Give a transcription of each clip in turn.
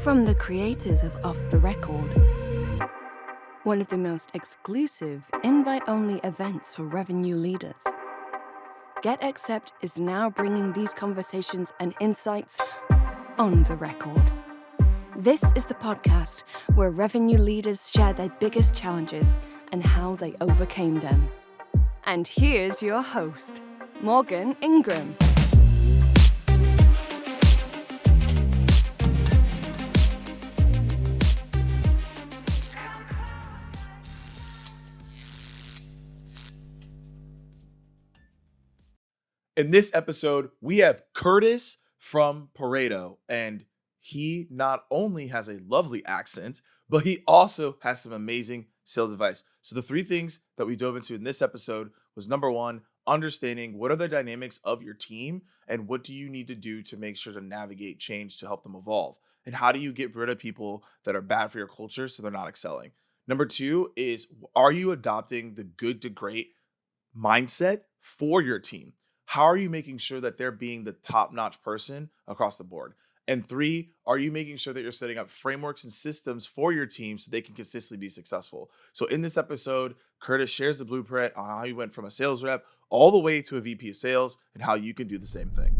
From the creators of Off the Record, one of the most exclusive, invite-only events for revenue leaders, GetAccept is now bringing these conversations and insights on the record. This is the podcast where revenue leaders share their biggest challenges and how they overcame them. And here's your host, Morgan Ingram. In this episode, we have Kurtis from Pareto, and he not only has a lovely accent, but he also has some amazing sales advice. So the three things that we dove into in this episode was, number one, understanding what are the dynamics of your team and what do you need to do to make sure to navigate change to help them evolve? And how do you get rid of people that are bad for your culture so they're not excelling? Number two is, are you adopting the good to great mindset for your team? How are you making sure that they're being the top-notch person across the board? And three, are you making sure that you're setting up frameworks and systems for your team so they can consistently be successful? So in this episode, Kurtis shares the blueprint on how he went from a sales rep all the way to a VP of sales and how you can do the same thing.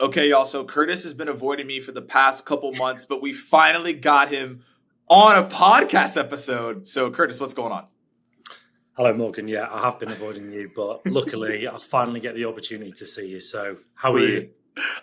Okay, y'all. So Kurtis has been avoiding me for the past couple months, but we finally got him on a podcast episode. So Kurtis, what's going on? Hello, Morgan. Yeah, I have been avoiding you, but luckily I finally get the opportunity to see you. So how are you?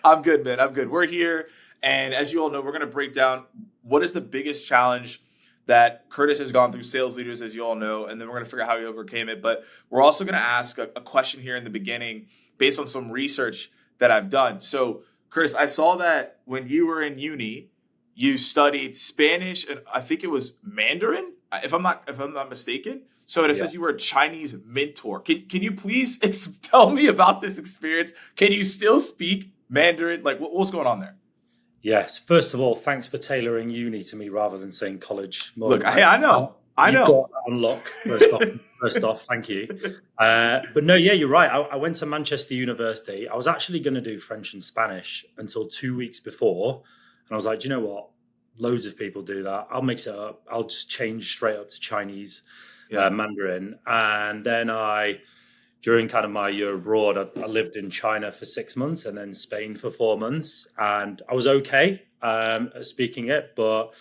I'm good, man. I'm good. We're here. And as you all know, we're going to break down what is the biggest challenge that Kurtis has gone through, sales leaders, as you all know, and then we're going to figure out how he overcame it. But we're also going to ask a question here in the beginning based on some research that I've done. So, Kurtis, I saw that when you were in uni, you studied Spanish and I think it was Mandarin, if I'm not mistaken. So it says you were a Chinese mentor. Can you please tell me about this experience? Can you still speak Mandarin? Like, what's going on there? Yes. First of all, thanks for tailoring uni to me rather than saying college. Look, I know. You've got that on lock, first off, thank you. But no, yeah, you're right. I went to Manchester University. I was actually going to do French and Spanish until 2 weeks before. And I was like, do you know what? Loads of people do that. I'll mix it up. I'll just change straight up to Chinese. Mandarin. And then during kind of my year abroad, I lived in China for 6 months and then Spain for 4 months. And I was okay at speaking it, but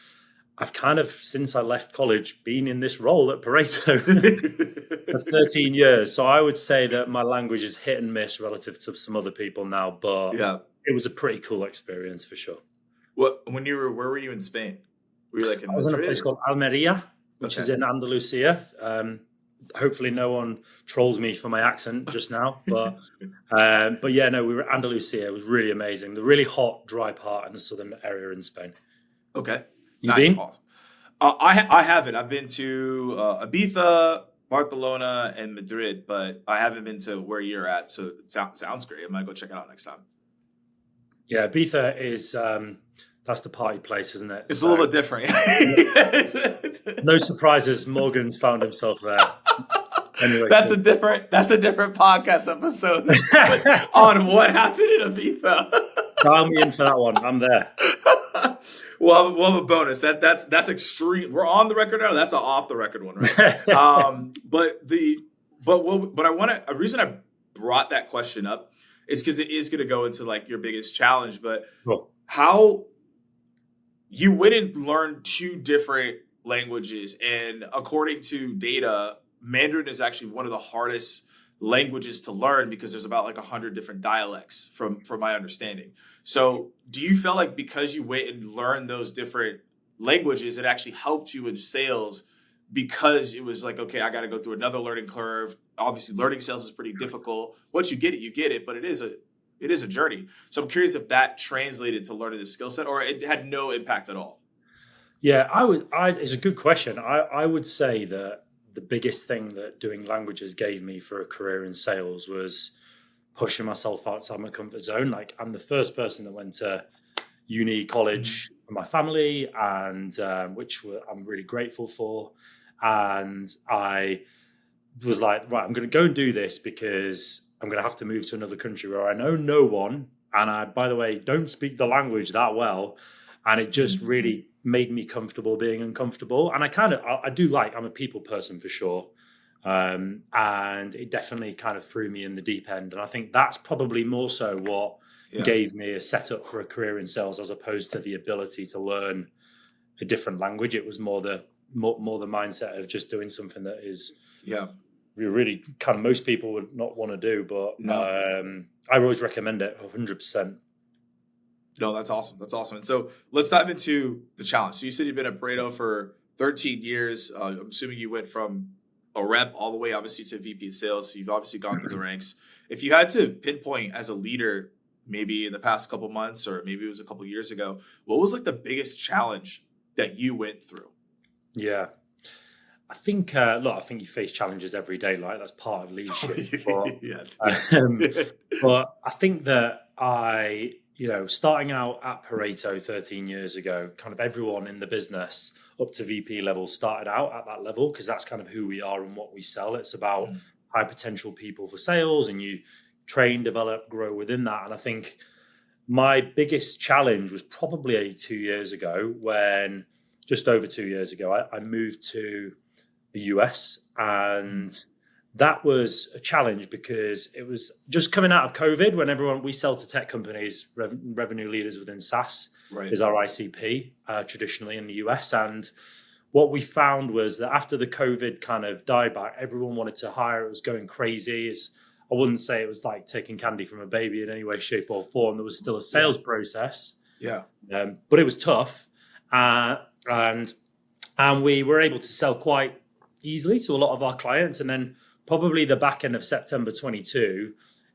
I've kind of, since I left college, been in this role at Pareto for 13 years. So I would say that my language is hit and miss relative to some other people now, but it was a pretty cool experience for sure. Where were you in Spain? Were you like in I was in a place called Almeria, which is in Andalusia. Hopefully no one trolls me for my accent just now. But yeah, no, we were at Andalusia. It was really amazing. The really hot, dry part in the southern area in Spain. Okay. You been? Awesome. I haven't. I've been to Ibiza, Barcelona, and Madrid, but I haven't been to where you're at. So it sounds great. I might go check it out next time. Yeah, Ibiza is... that's the party place, isn't it? It's a little bit different. No surprises. Morgan's found himself there. Anyway, that's a different podcast episode on what happened in Ibiza. Dial me in for that one. I'm there. We'll have a bonus. That's extreme. We're on the record now. That's an off the record one, right? A reason I brought that question up is because it is going to go into like your biggest challenge, but how you went and learned two different languages, and according to data, Mandarin is actually one of the hardest languages to learn because there's about like 100 different dialects from my understanding. So do you feel like because you went and learned those different languages, it actually helped you in sales because it was like, okay, I got to go through another learning curve. Obviously, learning sales is pretty difficult. Once you get it, but it is a journey. So I'm curious if that translated to learning the skill set or it had no impact at all. Yeah, it's a good question. I would say that the biggest thing that doing languages gave me for a career in sales was pushing myself outside my comfort zone. Like, I'm the first person that went to uni, college for my family, and I'm really grateful for. And I was like, right, I'm going to go and do this because I'm going to have to move to another country where I know no one. And I, by the way, don't speak the language that well. And it just really made me comfortable being uncomfortable. And I'm a people person for sure. And it definitely kind of threw me in the deep end. And I think that's probably more so what gave me a setup for a career in sales, as opposed to the ability to learn a different language. It was more the mindset of just doing something that is really kind of most people would not want to do. But I always recommend it 100%. No, that's awesome. That's awesome. And so let's dive into the challenge. So you said you've been at Pareto for 13 years. I'm assuming you went from a rep all the way, obviously, to VP of sales. So you've obviously gone through the ranks. If you had to pinpoint as a leader, maybe in the past couple months, or maybe it was a couple years ago, what was like the biggest challenge that you went through? Yeah. I think, I think you face challenges every day. Like, that's part of leadership. But I think that starting out at Pareto 13 years ago, kind of everyone in the business up to VP level started out at that level, because that's kind of who we are and what we sell. It's about high potential people for sales, and you train, develop, grow within that. And I think my biggest challenge was probably 2 years ago, when just over 2 years ago, I moved to the US. And that was a challenge because it was just coming out of COVID, when we sell to tech companies, revenue leaders within SaaS is our ICP traditionally in the US. And what we found was that after the COVID kind of died back, everyone wanted to hire. It was going crazy. I wouldn't say it was like taking candy from a baby in any way, shape or form. There was still a sales process. But it was tough. And we were able to sell quite easily to a lot of our clients. And then probably the back end of September 22,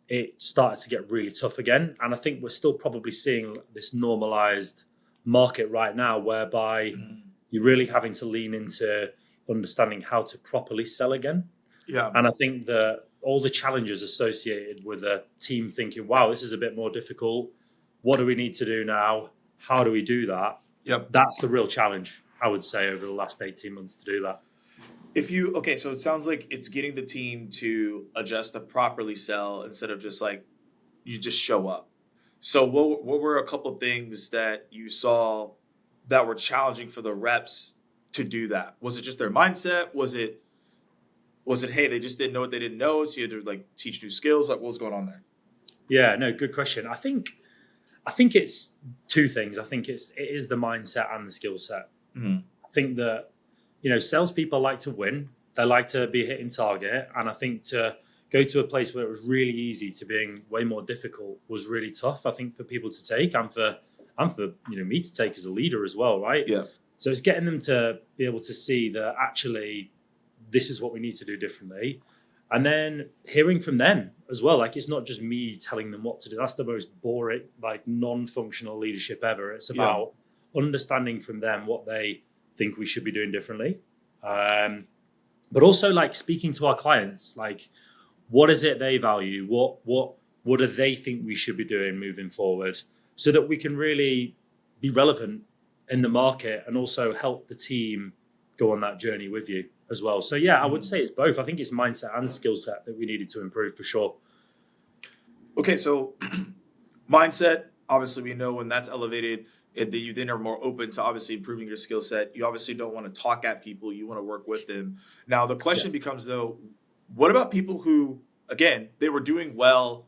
it started to get really tough again. And I think we're still probably seeing this normalized market right now, whereby you're really having to lean into understanding how to properly sell again. And I think that all the challenges associated with a team thinking, wow, this is a bit more difficult. What do we need to do now? How do we do that? That's the real challenge, I would say, over the last 18 months to do that. So it sounds like it's getting the team to adjust to properly sell instead of just like you just show up. So what were a couple of things that you saw that were challenging for the reps to do that? Was it just their mindset? Was it hey, they just didn't know what they didn't know, so you had to like teach new skills? Like, what was going on there? Yeah, no, good question. I think it's two things. I think it is the mindset and the skill set. I think that salespeople like to win. They like to be hitting target. And I think to go to a place where it was really easy to being way more difficult was really tough, I think, for people to take, and for me to take as a leader as well, right? So it's getting them to be able to see that actually this is what we need to do differently. And then hearing from them as well. Like, it's not just me telling them what to do. That's the most boring, like, non-functional leadership ever. It's about understanding from them what they think we should be doing differently. But also, like, speaking to our clients, like, what is it they value? What do they think we should be doing moving forward, so that we can really be relevant in the market and also help the team go on that journey with you as well. So I would say it's both. I think it's mindset and skill set that we needed to improve for sure. Okay, so mindset, obviously we know when that's elevated, you then are more open to obviously improving your skill set. You obviously don't want to talk at people. You want to work with them. Now, the question becomes, though, what about people who, again, they were doing well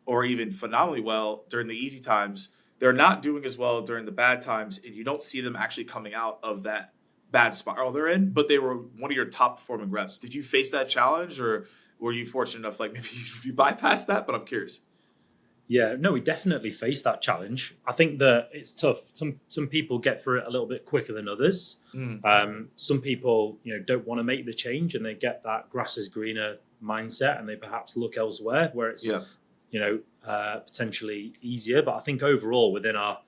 or even phenomenally well during the easy times? They're not doing as well during the bad times, and you don't see them actually coming out of that bad spiral they're in, but they were one of your top performing reps. Did you face that challenge, or were you fortunate enough, like, maybe you bypassed that? But I'm curious. Yeah, no, we definitely face that challenge. I think that it's tough. Some people get through it a little bit quicker than others. Some people, don't want to make the change, and they get that grass is greener mindset, and they perhaps look elsewhere where it's, potentially easier. But I think overall within our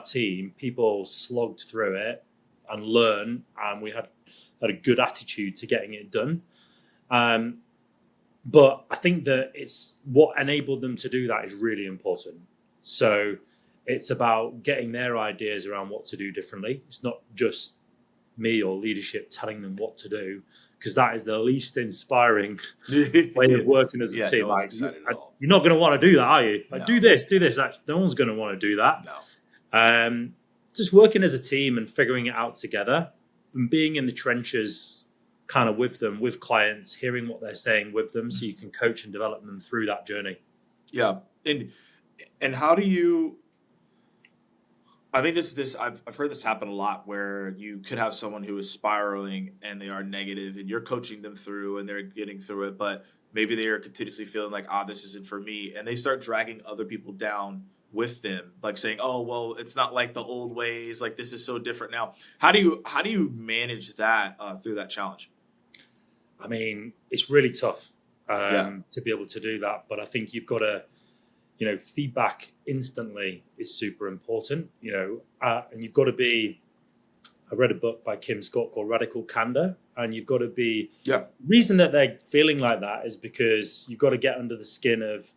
team, people slogged through it and learn, and we had a good attitude to getting it done. But I think that it's what enabled them to do that is really important. So it's about getting their ideas around what to do differently. It's not just me or leadership telling them what to do, because that is the least inspiring way of working as a team. No, like, you're not going to want to do that, are you? Like, do this. No one's going to want to do that. No. just working as a team and figuring it out together and being in the trenches kind of with them, with clients, hearing what they're saying with them so you can coach and develop them through that journey. Yeah. And how do you, I think I've heard this happen a lot where you could have someone who is spiraling and they are negative and you're coaching them through and they're getting through it, but maybe they are continuously feeling like, this isn't for me. And they start dragging other people down with them, like saying, oh, well, it's not like the old ways. Like, this is so different now. How do you manage that through that challenge? I mean, it's really tough to be able to do that. But I think you've got to, feedback instantly is super important, and you've got to be, I read a book by Kim Scott called Radical Candor, and you've got to be, reason that they're feeling like that is because you've got to get under the skin of,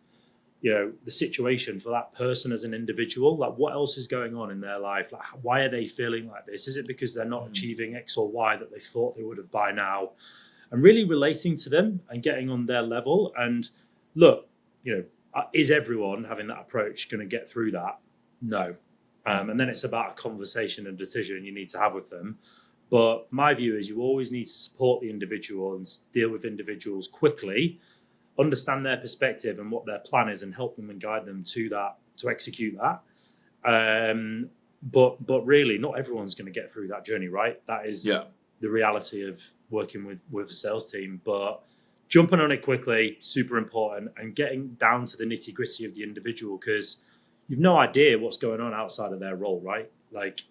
the situation for that person as an individual. Like, what else is going on in their life? Like, why are they feeling like this? Is it because they're not achieving X or Y that they thought they would have by now? And really relating to them and getting on their level. And look, is everyone having that approach going to get through that? No. And then it's about a conversation and decision you need to have with them. But my view is you always need to support the individual and deal with individuals quickly, understand their perspective and what their plan is and help them and guide them to that, to execute that. But really, not everyone's going to get through that journey, right? That is the reality of working with a sales team. But jumping on it quickly, super important, and getting down to the nitty gritty of the individual, because you've no idea what's going on outside of their role, right? Like,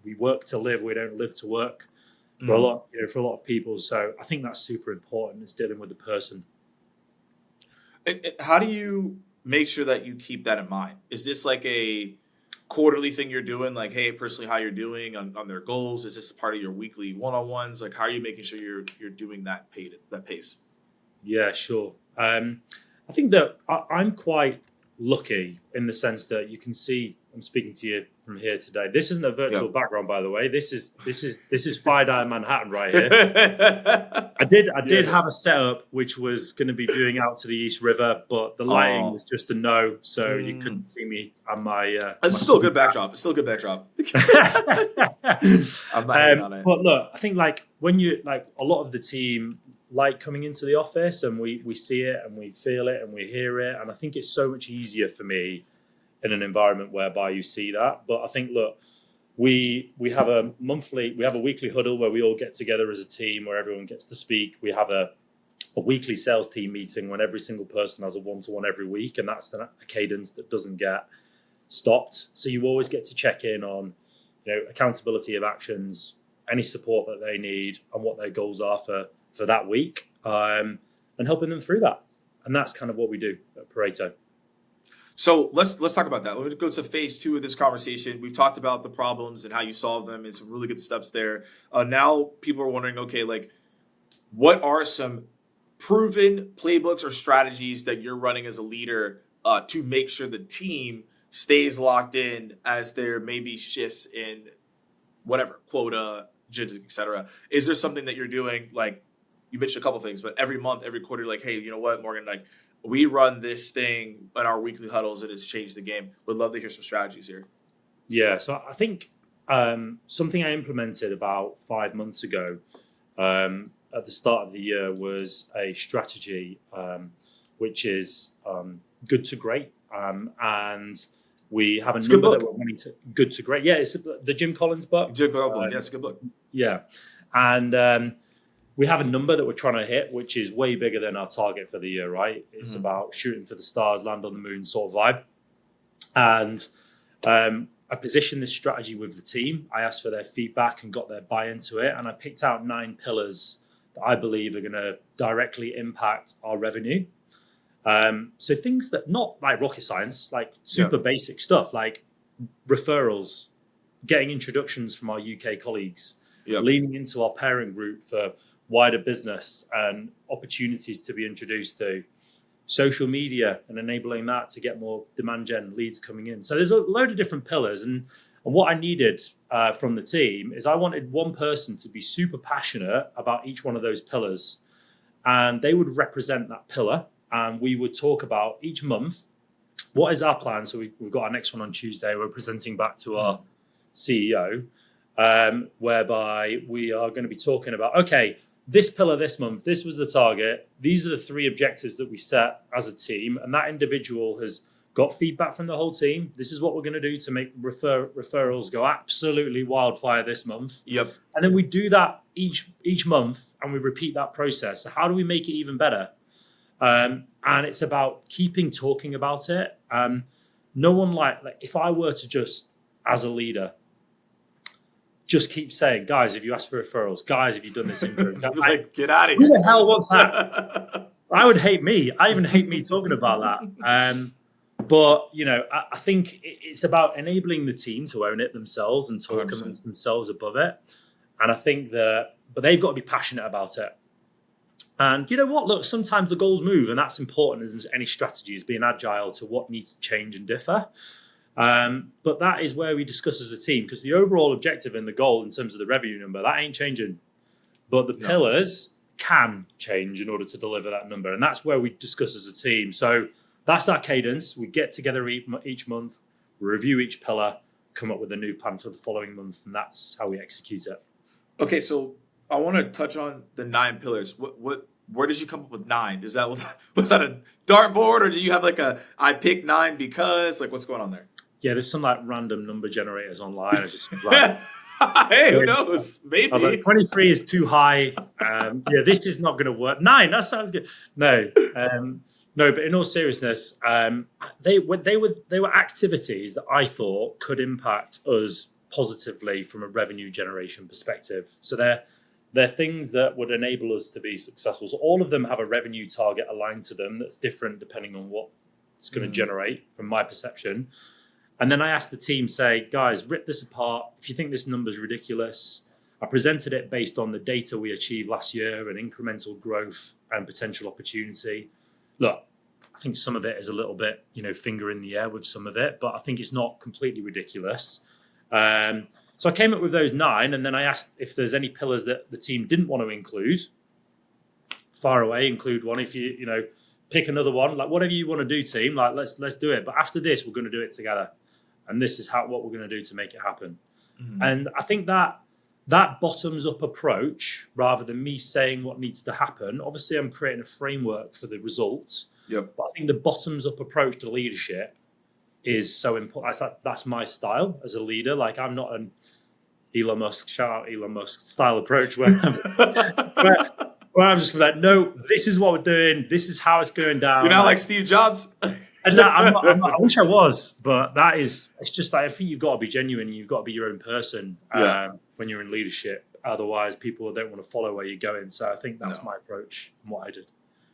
we work to live, we don't live to work for a lot of people. So I think that's super important, is dealing with the person. How do you make sure that you keep that in mind? Is this like a quarterly thing you're doing? Like, hey, personally, how you're doing on their goals? Is this part of your weekly one-on-ones? Like, how are you making sure you're doing that pace? Yeah, sure. I think that I'm quite lucky in the sense that you can see I'm speaking to you from here today. This isn't a virtual background, by the way. This is Fire Manhattan right here. I did have a setup which was going to be viewing out to the East River, but the lighting was just a no, so you couldn't see me on my. It's still a good backdrop. It's still a good backdrop. I'm not on it. But look, I think like when you a lot of the team like coming into the office and we see it and we feel it and we hear it, and I think it's so much easier for me in an environment whereby you see that. But I think, look, we have a weekly huddle where we all get together as a team where everyone gets to speak. We have a weekly sales team meeting when every single person has a one-to-one every week, and that's a cadence that doesn't get stopped. So you always get to check in on, accountability of actions, any support that they need, and what their goals are for that week, and helping them through that. And that's kind of what we do at Pareto. So let's talk about that. Let's go to phase 2 of this conversation. We've talked about the problems and how you solve them and some really good steps there. Now people are wondering, okay, like, what are some proven playbooks or strategies that you're running as a leader to make sure the team stays locked in as there may be shifts in whatever, quota, et cetera? Is there something that you're doing, like, you mentioned a couple things, but every month, every quarter, like, hey, you know what, Morgan, like, we run this thing in our weekly huddles and it's changed the game. Would love to hear some strategies here. Yeah, so I think something I implemented about 5 months ago at the start of the year was a strategy which is good to great. And we have a number that we're wanting to good to great. Yeah, it's the Jim Collins book. Jim Collins, yeah, it's a good book. Yeah. And we have a number that we're trying to hit, which is way bigger than our target for the year, right? It's about shooting for the stars, land on the moon sort of vibe. And I positioned this strategy with the team. I asked for their feedback and got their buy-in to it. And I picked out 9 pillars that I believe are going to directly impact our revenue. So things that not like rocket science, like super basic stuff, like referrals, getting introductions from our UK colleagues, leaning into our parent group for wider business and opportunities to be introduced to, social media and enabling that to get more demand gen leads coming in. So there's a load of different pillars. And what I needed from the team is I wanted one person to be super passionate about each one of those pillars. And they would represent that pillar. And we would talk about each month, what is our plan? So we've got our next one on Tuesday. We're presenting back to our CEO, whereby we are going to be talking about, okay, this pillar this month, this was the target. These are the 3 objectives that we set as a team. And that individual has got feedback from the whole team. This is what we're going to do to make referrals go absolutely wildfire this month. Yep. And then we do that each month, and we repeat that process. So how do we make it even better? And it's about keeping talking about it. No one like if I were to just, as a leader, just keep saying, guys, have you asked for referrals? Guys, have you done this intro? Like, get out of here. Who the hell wants that? I would hate me. I even hate me talking about that. But, you know, I think it's about enabling the team to own it themselves and talk 100%. amongst themselves above it. And I think but they've got to be passionate about it. And you know what? Look, sometimes the goals move, and that's important as any strategy, is being agile to what needs to change and differ. But that is where we discuss as a team, because the overall objective and the goal in terms of the revenue number, that ain't changing. But the pillars can change in order to deliver that number. And that's where we discuss as a team. So that's our cadence. We get together each month, we review each pillar, come up with a new plan for the following month. And that's how we execute it. Okay, so I want to touch on the 9 pillars. Where did you come up with 9? Was that a dartboard, or do you have like I picked 9 because, like, what's going on there? Yeah, there's some like random number generators online. I just hey, who knows? Maybe. I was like, 23 is too high. Yeah, this is not going to work. 9, that sounds good. No, but in all seriousness, they were activities that I thought could impact us positively from a revenue generation perspective. So they're things that would enable us to be successful. So all of them have a revenue target aligned to them that's different depending on what it's going to generate, from my perception. And then I asked the team, say, guys, rip this apart. If you think this number's ridiculous, I presented it based on the data we achieved last year and incremental growth and potential opportunity. Look, I think some of it is a little bit, finger in the air with some of it, but I think it's not completely ridiculous. So I came up with those 9, and then I asked if there's any pillars that the team didn't want to include. Far away, include one. If you pick another one, like whatever you want to do, team. Like let's do it. But after this, we're going to do it together, and this is what we're going to do to make it happen. Mm-hmm. And I think that bottoms up approach, rather than me saying what needs to happen. Obviously, I'm creating a framework for the results. Yep. But I think the bottoms up approach to leadership is so important. That's my style as a leader. Like, I'm not an Elon Musk, shout out Elon Musk style approach where I'm just like, no, this is what we're doing. This is how it's going down. You're not like Steve Jobs. And I'm not, I wish I was, but it's just like, I think you've got to be genuine. You've got to be your own person when you're in leadership. Otherwise, people don't want to follow where you're going. So I think that's my approach and what I did.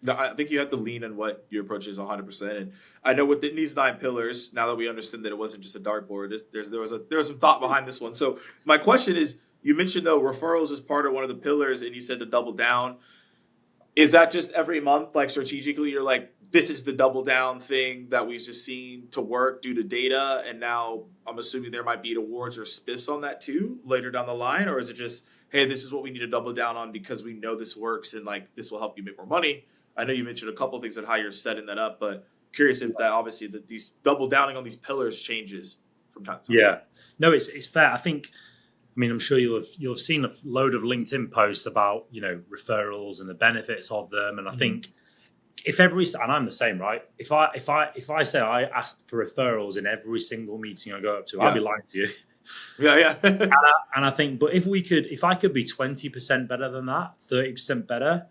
No, I think you have to lean on what your approach is 100%. And I know within these 9 pillars, now that we understand that it wasn't just a dartboard, there was some thought behind this one. So my question is, you mentioned though referrals is part of one of the pillars, and you said to double down. Is that just every month, like strategically, you're like, this is the double down thing that we've just seen to work due to data, and now I'm assuming there might be awards or spiffs on that too later down the line, or is it just, hey, this is what we need to double down on because we know this works and like this will help you make more money? I know you mentioned a couple of things on how you're setting that up, but curious if that obviously that these double downing on these pillars changes from time to time. Yeah, no, it's fair. I think, I'm sure you'll have seen a load of LinkedIn posts about referrals and the benefits of them, and I think and I'm the same, right? If I say I asked for referrals in every single meeting I go up to, I'll be lying to you. Yeah. and I think, but if I could be 20% better than that, 30% better.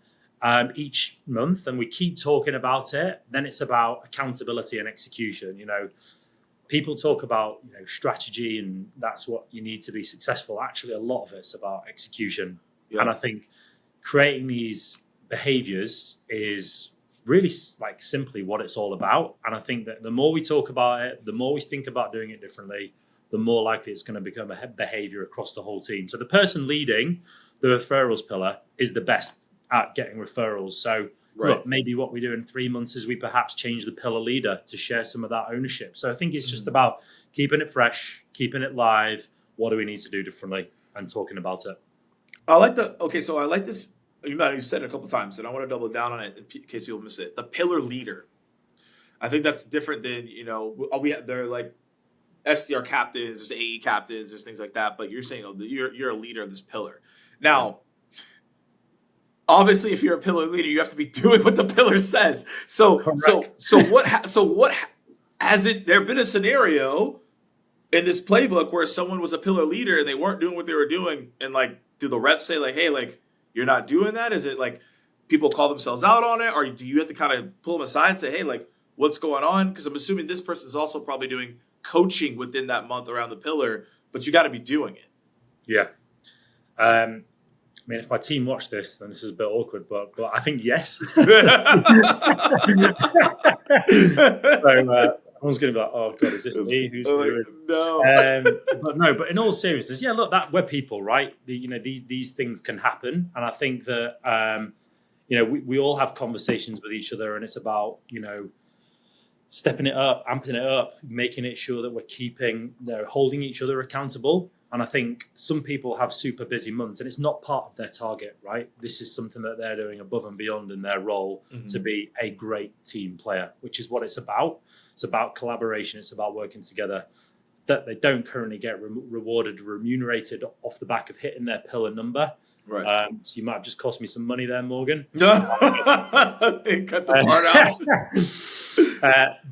Each month, and we keep talking about it, then it's about accountability and execution. People talk about strategy, and that's what you need to be successful. Actually, a lot of it's about execution. Yeah. And I think creating these behaviors is really like simply what it's all about. And I think that the more we talk about it, the more we think about doing it differently, the more likely it's going to become a behavior across the whole team. So the person leading the referrals pillar is the best at getting referrals. So look, maybe what we do in 3 months is we perhaps change the pillar leader to share some of that ownership. So I think it's just about keeping it fresh, keeping it live. What do we need to do differently, and talking about it. I like this. You've said it a couple of times, and I want to double down on it in case people miss it. The pillar leader. I think that's different than, they're like SDR captains, there's AE captains, there's things like that. But you're saying you're a leader of this pillar. Now, obviously, if you're a pillar leader, you have to be doing what the pillar says. So what has it? There been a scenario in this playbook where someone was a pillar leader and they weren't doing what they were doing, and like, do the reps say like, hey, like you're not doing that? Is it like people call themselves out on it, or do you have to kind of pull them aside and say, hey, like what's going on? Because I'm assuming this person is also probably doing coaching within that month around the pillar, but you got to be doing it. Yeah. I mean, if my team watch this, then this is a bit awkward, but I think yes. So everyone's going to be like, "Oh God, is this me? Who's doing?" No. But in all seriousness, yeah. Look, we're people, right? These things can happen, and I think that we all have conversations with each other, and it's about stepping it up, amping it up, making it sure that we're holding each other accountable. And I think some people have super busy months and it's not part of their target, right? This is something that they're doing above and beyond in their role to be a great team player, which is what it's about. It's about collaboration. It's about working together. That they don't currently get remunerated off the back of hitting their pillar number. Right. So you might have just cost me some money there, Morgan. Cut the part out.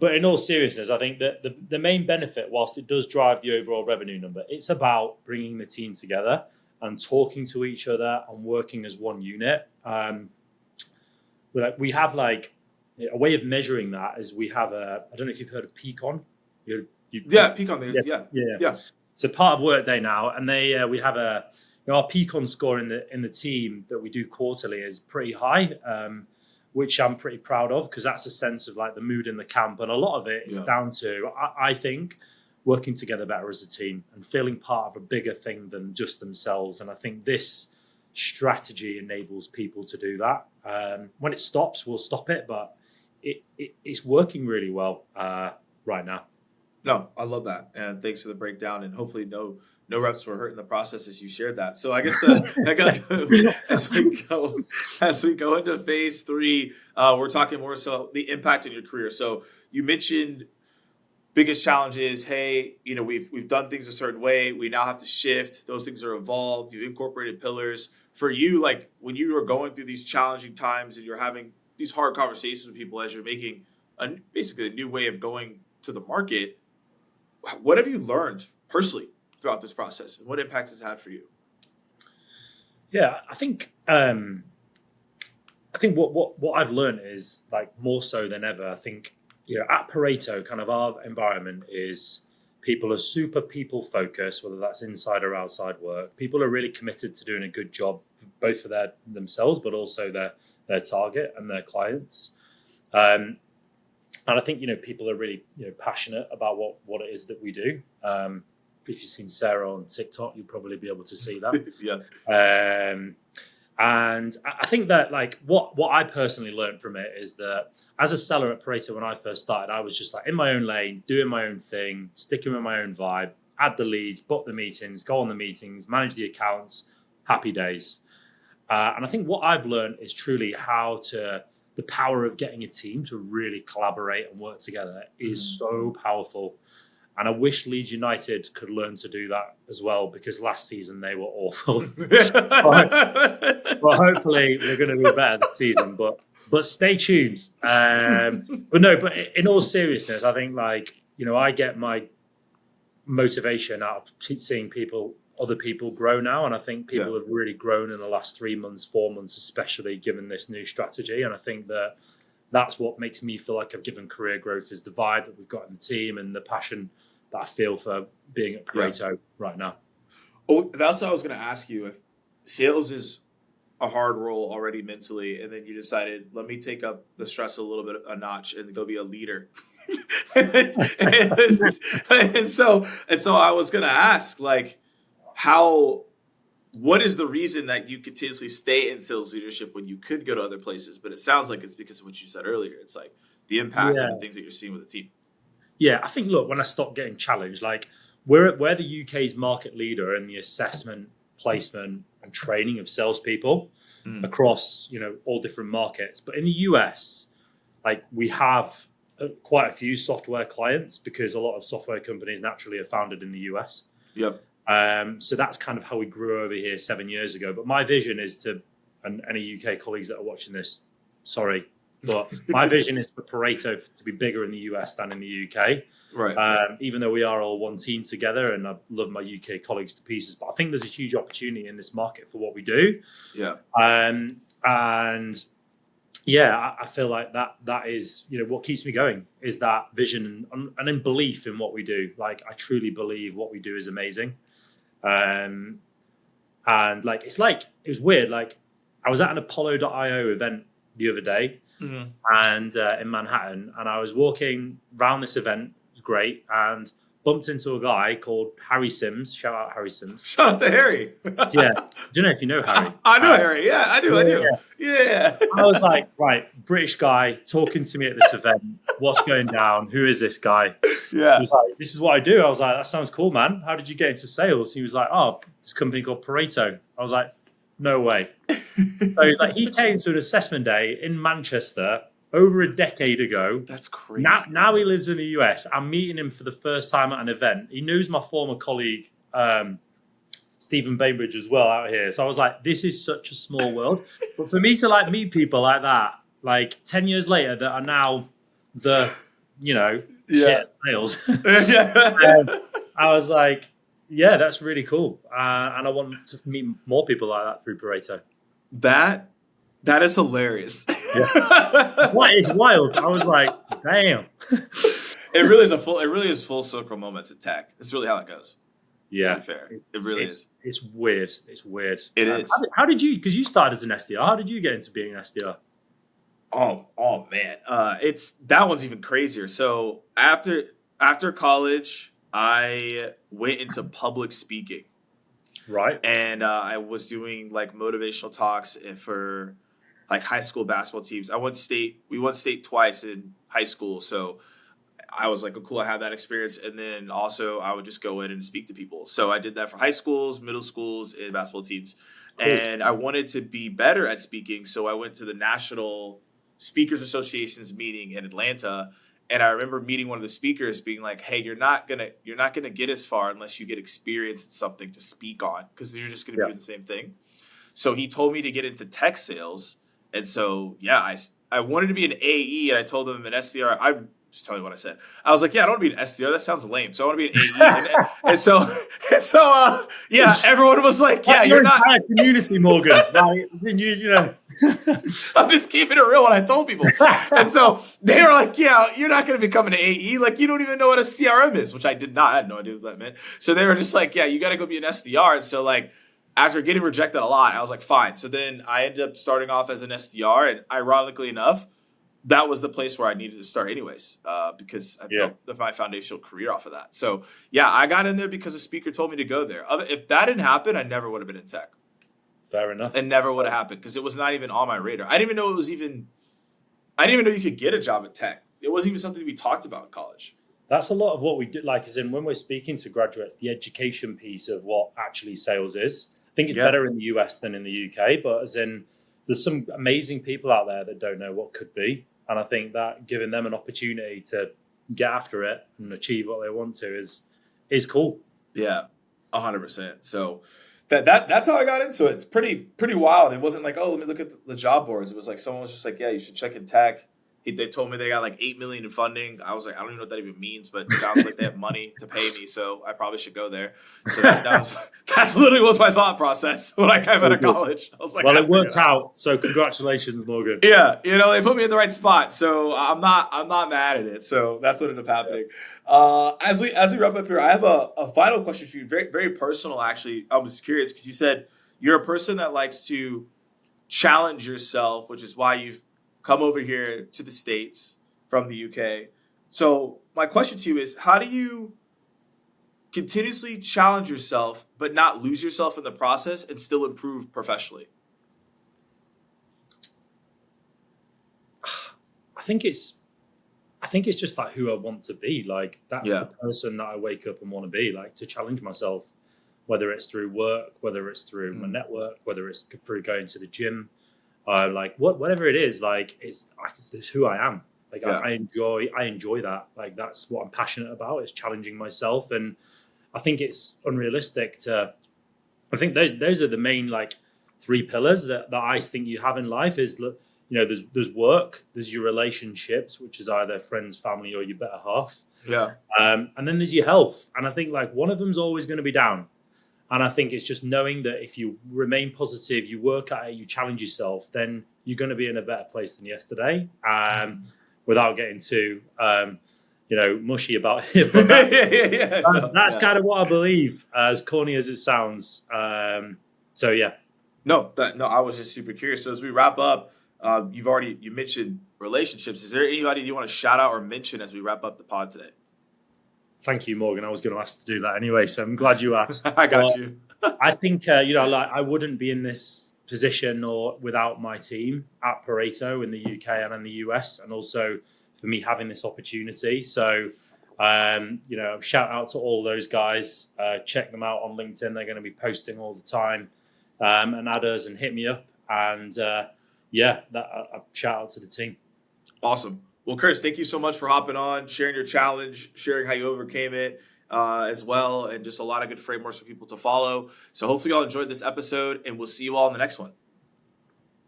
But in all seriousness, I think that the main benefit, whilst it does drive the overall revenue number, it's about bringing the team together and talking to each other and working as one unit. We have like a way of measuring that is we have I don't know if you've heard of Peakon. Peakon. Yeah. So part of Workday now, and we have our Peakon score in the team that we do quarterly is pretty high. Which I'm pretty proud of because that's a sense of like the mood in the camp. And a lot of it is down to, I think, working together better as a team and feeling part of a bigger thing than just themselves. And I think this strategy enables people to do that. When it stops, we'll stop it. But it's working really well right now. No, I love that. And thanks for the breakdown. And hopefully no reps were hurt in the process as you shared that. So I guess as we go into phase 3, we're talking more so the impact in your career. So you mentioned biggest challenges. Hey, we've done things a certain way. We now have to shift. Those things are evolved. You incorporated pillars. For you, like when you are going through these challenging times and you're having these hard conversations with people as you're making basically a new way of going to the market, what have you learned personally throughout this process, and what impact has it had for you? Yeah, I think what I've learned is like more so than ever. I think at Pareto, kind of our environment is people are super people focused, whether that's inside or outside work. People are really committed to doing a good job, both for themselves, but also their target and their clients. And I think people are really passionate about what it is that we do. If you've seen Sarah on TikTok, you'll probably be able to see that. Yeah. And I think that like what I personally learned from it is that as a seller at Pareto, when I first started, I was just like in my own lane, doing my own thing, sticking with my own vibe, add the leads, book the meetings, go on the meetings, manage the accounts, happy days. And I think what I've learned is truly the power of getting a team to really collaborate and work together is so powerful. And I wish Leeds United could learn to do that as well, because last season they were awful. But hopefully we're going to be better this season. But stay tuned. But in all seriousness, I think I get my motivation out of seeing other people grow now. And I think people have really grown in the last 3 months, 4 months, especially given this new strategy. And I think that's what makes me feel like I've given career growth, is the vibe that we've got in the team and the passion that I feel for being at Pareto right now. Oh, that's what I was going to ask you. If sales is a hard role already mentally, and then you decided, let me take up the stress a little bit a notch and go be a leader. and so I was going to ask, what is the reason that you continuously stay in sales leadership when you could go to other places? But it sounds like it's because of what you said earlier. It's like the impact and the things that you're seeing with the team. Yeah, I think, look, when I stopped getting challenged, we're the UK's market leader in the assessment, placement, and training of salespeople across, all different markets. But in the US, we have quite a few software clients because a lot of software companies naturally are founded in the US. Yep. So that's kind of how we grew over here 7 years ago. But my vision is to, and any UK colleagues that are watching this, sorry, but my vision is for Pareto to be bigger in the US than in the UK. Right. Even though we are all one team together, and I love my UK colleagues to pieces, but I think there's a huge opportunity in this market for what we do. Yeah. And yeah, I feel like that is, what keeps me going is that vision and in belief in what we do. Like, I truly believe what we do is amazing. And like, it was weird. Like, I was at an Apollo.io event the other day, and in Manhattan, and I was walking around this event. It was great, and bumped into a guy called Harry Sims. Shout out Harry Sims. Shout out to Harry. Yeah. Do you know if you know Harry? I know Harry. Yeah, I do. Yeah. I was like, right, British guy talking to me at this event. What's going down? Who is this guy? Yeah. He was like, this is what I do. I was like, that sounds cool, man. How did you get into sales? He was like, oh, this company called Pareto. I was like, no way. So he's like, he came to an assessment day in Manchester over a decade ago. That's crazy. Now he lives in the US. I'm meeting him for the first time at an event. He knows my former colleague, Stephen Bainbridge, as well out here. So I was like, this is such a small world. But for me to like meet people like that, like 10 years later, that are now the, shit sales. I was like, yeah, that's really cool. And I want to meet more people like that through Pareto. That is hilarious. Yeah. What is wild? I was like, damn. It really is full circle moments at tech. That's really how it goes. Yeah. To be fair. It really is. It's weird. It's weird. It is. How did you, because you started as an SDR, how did you get into being an SDR? Oh man. That one's even crazier. So after college, I went into public speaking. Right. And I was doing like motivational talks for like high school basketball teams. We won state twice in high school. So I was like, oh, cool, I have that experience. And then also I would just go in and speak to people. So I did that for high schools, middle schools, and basketball teams. Cool. And I wanted to be better at speaking. So I went to the National Speakers Association's meeting in Atlanta. And I remember meeting one of the speakers being like, hey, you're not gonna get as far unless you get experience in something to speak on, because you're just gonna be doing the same thing. So he told me to get into tech sales. And so, yeah, I wanted to be an AE, and I told him an SDR. I'm just telling you what I said. I was like, yeah, I don't want to be an SDR. That sounds lame. So I want to be an AE. and so, everyone was like, yeah, you're not. Entire community, Morgan. Like, I'm just keeping it real when I told people. And so they were like, yeah, you're not going to become an AE. Like, you don't even know what a CRM is, which I did not. I had no idea what that meant. So they were just like, yeah, you got to go be an SDR. And so, like, after getting rejected a lot, I was like, fine. So then I ended up starting off as an SDR. And ironically enough, that was the place where I needed to start anyways, because I built my foundational career off of that. So, yeah, I got in there because a speaker told me to go there. If that didn't happen, I never would have been in tech. Fair enough. It never would have happened because it was not even on my radar. I didn't even know you could get a job at tech. It wasn't even something we talked about in college. That's a lot of what we do. Like, as in when we're speaking to graduates, the education piece of what actually sales is. I think it's better in the US than in the UK, but as in there's some amazing people out there that don't know what could be. And I think that giving them an opportunity to get after it and achieve what they want to is cool. Yeah, 100%. So that's how I got into it. It's pretty wild. It wasn't like, oh, let me look at the job boards. It was like someone was just like, yeah, you should check in tech. They told me they got like $8 million in funding. I was like, I don't even know what that even means, but it sounds like they have money to pay me, so I probably should go there. So that's literally was my thought process when I came out of college. I was like, well, it worked out. So congratulations, Morgan. Yeah, they put me in the right spot, so I'm not mad at it. So that's what ended up happening. As we wrap up here, I have a final question for you, very very personal. Actually, I was curious because you said you're a person that likes to challenge yourself, which is why you've come over here to the States from the UK. So my question to you is, how do you continuously challenge yourself but not lose yourself in the process and still improve professionally? I think it's just like who I want to be. Like, that's the person that I wake up and want to be, like, to challenge myself, whether it's through work, whether it's through my network, whether it's through going to the gym. Like whatever it is, like it's who I am. Like Yeah. I enjoy that. Like that's what I'm passionate about, is challenging myself. And I think it's unrealistic to, I think those are the main like three pillars that I think you have in life is, there's work, there's your relationships, which is either friends, family, or your better half. Yeah. And then there's your health. And I think like one of them's always going to be down. And I think it's just knowing that if you remain positive, you work at it, you challenge yourself, then you're going to be in a better place than yesterday. Without getting too, mushy about it. But that's kind of what I believe, as corny as it sounds. So yeah. No, I was just super curious. So as we wrap up, you mentioned relationships. Is there anybody you want to shout out or mention as we wrap up the pod today? Thank you, Morgan. I was going to ask to do that anyway, so I'm glad you asked. I got you. I think I wouldn't be in this position or without my team at Pareto in the UK and in the US, and also for me having this opportunity. So, shout out to all those guys. Check them out on LinkedIn. They're going to be posting all the time, and add us and hit me up. And shout out to the team. Awesome. Well, Kurtis, thank you so much for hopping on, sharing your challenge, sharing how you overcame it as well, and just a lot of good frameworks for people to follow. So hopefully you all enjoyed this episode, and we'll see you all in the next one.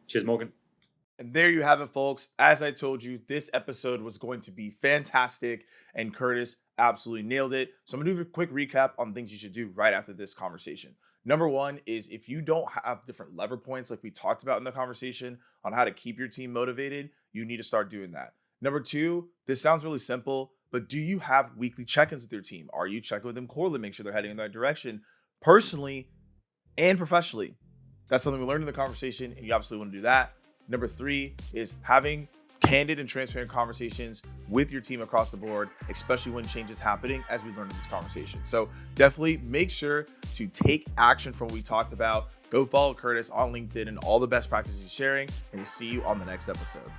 Cheers, Morgan. And there you have it, folks. As I told you, this episode was going to be fantastic, and Kurtis absolutely nailed it. So I'm going to do a quick recap on things you should do right after this conversation. Number one is if you don't have different lever points like we talked about in the conversation on how to keep your team motivated, you need to start doing that. Number two, this sounds really simple, but do you have weekly check-ins with your team? Are you checking with them quarterly, make sure they're heading in the right direction, personally and professionally? That's something we learned in the conversation, and you absolutely want to do that. Number three is having candid and transparent conversations with your team across the board, especially when change is happening, as we learned in this conversation. So definitely make sure to take action from what we talked about. Go follow Kurtis on LinkedIn and all the best practices he's sharing, and we'll see you on the next episode.